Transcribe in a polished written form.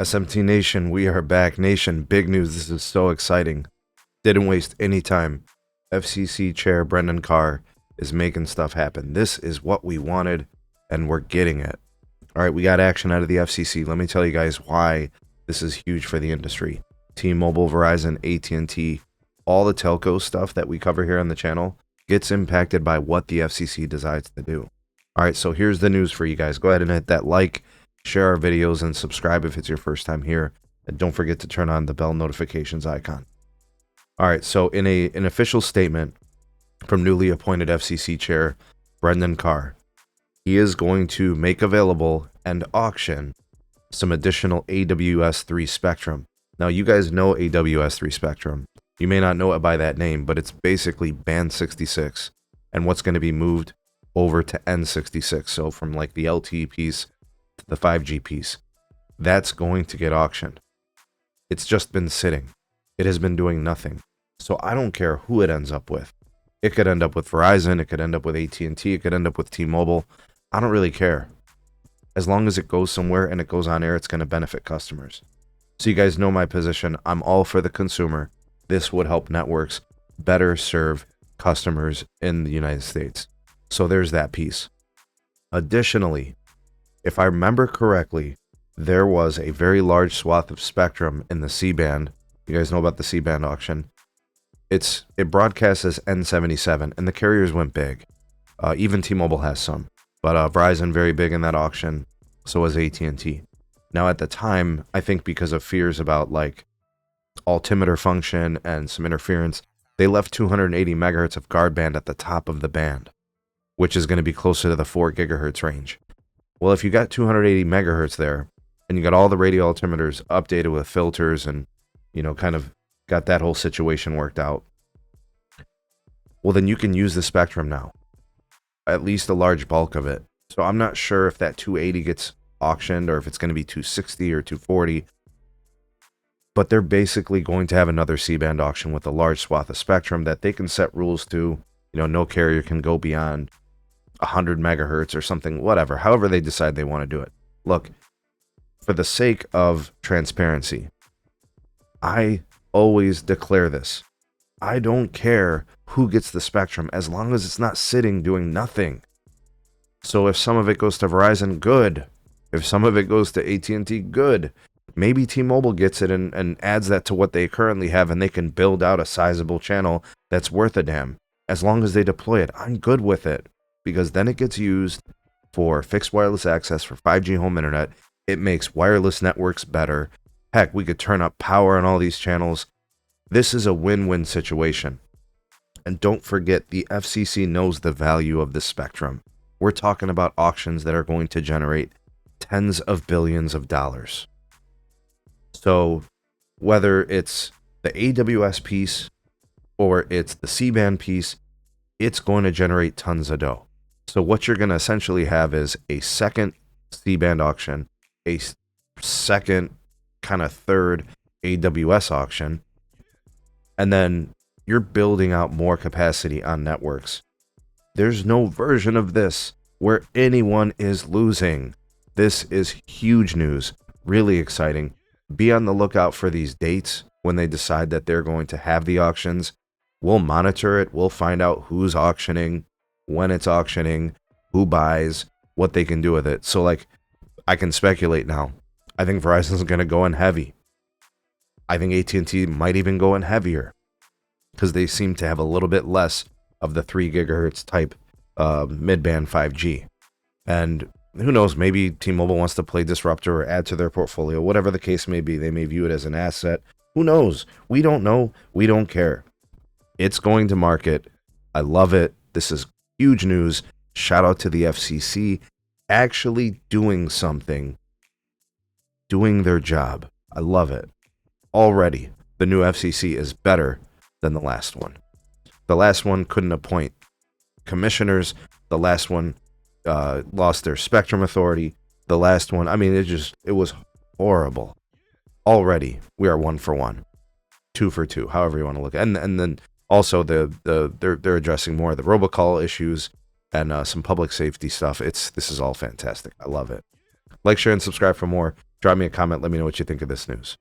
SMT Nation, we are back. Nation, big news. This is so exciting. Didn't waste any time. FCC Chair Brendan Carr is making stuff happen. This is what we wanted, and we're getting it. All right, we got action out of the FCC. Let me tell you guys why this is huge for the industry. T-Mobile, Verizon, AT&T, all the telco stuff that we cover here on the channel gets impacted by what the FCC decides to do. All right, so here's the news for you guys. Go ahead and hit that like, share our videos, and subscribe if it's your first time here. And don't forget to turn on the bell notifications icon. All right, so in an official statement from newly appointed FCC Chair Brendan Carr, he is going to make available and auction some additional AWS-3 spectrum. Now, you guys know AWS-3 spectrum. You may not know it by that name, but it's basically band 66 and what's going to be moved over to N66. So from like the LTE piece to the 5G piece, that's going to get auctioned. It's just been sitting. It has been doing nothing. So I don't care who it ends up with. It could end up with Verizon. It could end up with AT&T. It could end up with T-Mobile. I don't really care. As long as it goes somewhere and it goes on air, it's going to benefit customers. So you guys know my position. I'm all for the consumer. This would help networks better serve customers in the United States. So there's that piece. Additionally, if I remember correctly, there was a very large swath of spectrum in the C-band. You guys know about the C-band auction. It broadcasts as N77, and the carriers went big. Even T-Mobile has some. But Verizon very big in that auction. So was AT&T. Now at the time, I think because of fears about like altimeter function and some interference, they left 280 megahertz of guard band at the top of the band, which is going to be closer to the 4 gigahertz range. Well, if you got 280 megahertz there, and you got all the radio altimeters updated with filters and, you know, kind of got that whole situation worked out, well, then you can use the spectrum now, at least a large bulk of it. So I'm not sure if that 280 gets auctioned or if it's going to be 260 or 240, but they're basically going to have another C-band auction with a large swath of spectrum that they can set rules to. You know, no carrier can go beyond 100 megahertz or something, whatever, however they decide they want to do it. Look, for the sake of transparency, I always declare this. I don't care who gets the spectrum as long as it's not sitting doing nothing. So if some of it goes to Verizon, good. If some of it goes to AT&T, good. Maybe T-Mobile gets it and adds that to what they currently have, and they can build out a sizable channel that's worth a damn. As long as they deploy it, I'm good with it. Because then it gets used for fixed wireless access for 5G home internet. It makes wireless networks better. Heck, we could turn up power on all these channels. This is a win-win situation. And don't forget, the FCC knows the value of the spectrum. We're talking about auctions that are going to generate tens of billions of dollars. So whether it's the AWS piece or it's the C-band piece, it's going to generate tons of dough. So what you're going to essentially have is a second C-band auction, a second kind of third AWS auction, and then you're building out more capacity on networks. There's no version of this where anyone is losing. This is huge news, really exciting. Be on the lookout for these dates when they decide that they're going to have the auctions. We'll monitor it. We'll find out who's auctioning, when it's auctioning, who buys, what they can do with it. So, like, I can speculate now. I think Verizon's going to go in heavy. I think AT&T might even go in heavier because they seem to have a little bit less of the 3 gigahertz type mid-band 5G. And who knows, maybe T-Mobile wants to play disruptor or add to their portfolio. Whatever the case may be, they may view it as an asset. Who knows? We don't know. We don't care. It's going to market. I love it. This is huge news. Shout out to the FCC actually doing something, doing their job. I love it. Already, the new FCC is better than the last one. The last one couldn't appoint commissioners. The last one lost their spectrum authority. The last one, I mean, it was horrible. Already, we are 1 for 1, 2 for 2, however you want to look at it. And then also they're addressing more of the robocall issues and some public safety stuff. This is all fantastic. I love it. Like, share, and subscribe for more. Drop me a comment. Let me know what you think of this news.